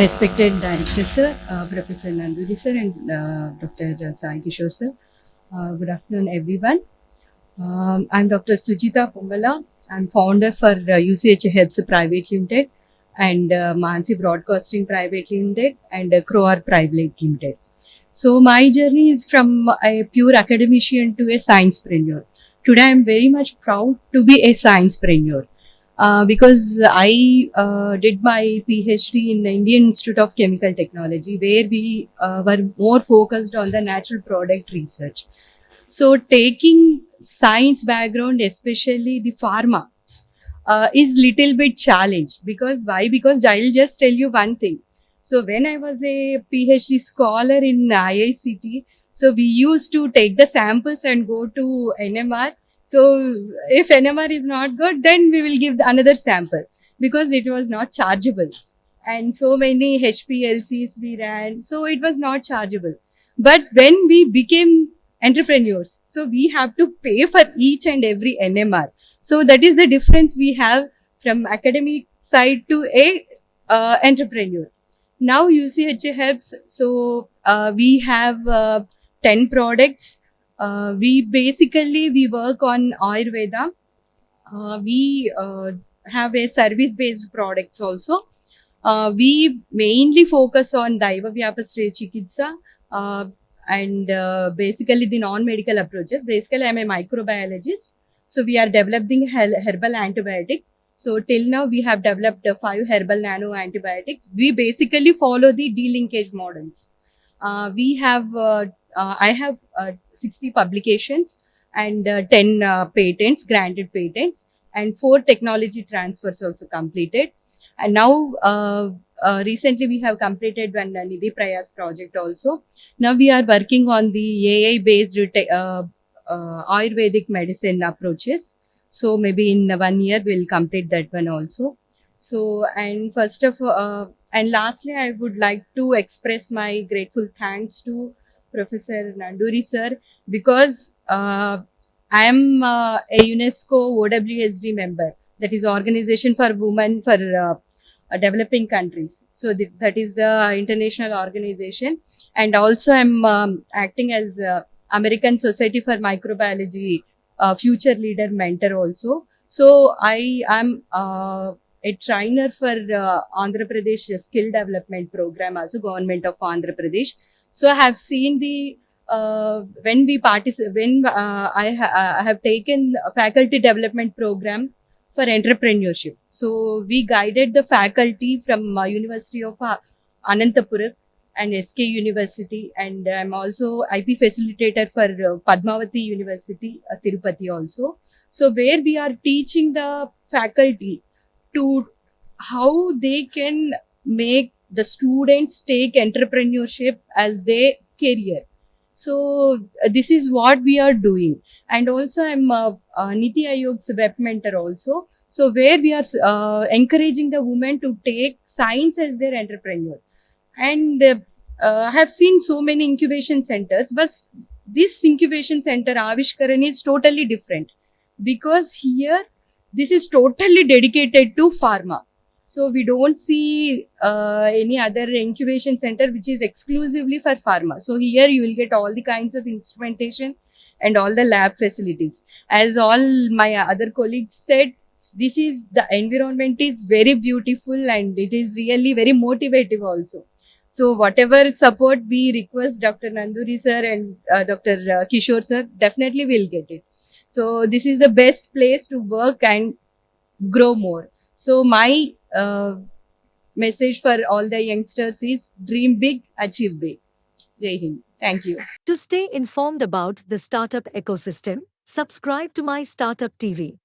Respected Director Sir, Professor Nanduri Sir and Dr. Sai Kishore Sir. Good afternoon everyone. I'm Dr. Sujita Pongala. I'm founder for UCH Helps Private Limited and Mansi Broadcasting Private Limited and Crowar Private Limited. So my journey is from a pure academician to a sciencepreneur. Today I'm very much proud to be a sciencepreneur. Because I did my PhD in the Indian Institute of Chemical Technology, where we were more focused on the natural product research. So, taking science background, especially the pharma, is little bit challenged. Because why? Because I'll just tell you one thing. So, when I was a PhD scholar in IICT, so we used to take the samples and go to NMR. So if NMR is not good, then we will give another sample because it was not chargeable. And so many HPLCs we ran, so it was not chargeable. But when we became entrepreneurs, so we have to pay for each and every NMR. So that is the difference we have from academic side to a entrepreneur. Now UCH helps. So we have 10 products. We work on Ayurveda. We have a service based products also. We mainly focus on Daiva Vyapastre Chikitsa and basically the non-medical approaches. Basically, I'm a microbiologist. So we are developing herbal antibiotics. So till now, we have developed 5 herbal nano antibiotics. We basically follow the delinkage models. I have 60 publications and 10 patents, granted patents, and 4 technology transfers also completed. And now, recently we have completed one Nidhi Prayas project also. Now we are working on the AI-based Ayurvedic medicine approaches. So maybe in 1 year we'll complete that one also. So and lastly, I would like to express my grateful thanks to Professor Nanduri sir because I am a UNESCO OWSD member, that is Organization for Women for Developing Countries. So that is the international organization, and also I'm acting as American Society for Microbiology future leader mentor also. So I am a trainer for Andhra Pradesh skill development program, also government of Andhra Pradesh. So I have seen the when we participate, when I have taken a faculty development program for entrepreneurship. So we guided the faculty from University of Anantapur and SK University, and I'm also IP facilitator for Padmavati University, Tirupati also. So where we are teaching the faculty to how they can make the students take entrepreneurship as their career. So this is what we are doing, and also I'm Niti Aayog's web mentor also. So where we are encouraging the women to take science as their entrepreneur, and I have seen so many incubation centers, but this incubation center Avishkaran is totally different because here this is totally dedicated to pharma. So we don't see any other incubation center which is exclusively for pharma. So here you will get all the kinds of instrumentation and all the lab facilities. As all my other colleagues said, this is the environment is very beautiful and it is really very motivative also. So whatever support we request Dr. Nanduri sir and Dr. Kishore sir, definitely will get it. So this is the best place to work and grow more. So my message for all the youngsters is dream big, achieve big. Jai Hind. Thank you. To stay informed about the startup ecosystem, subscribe to My Startup TV.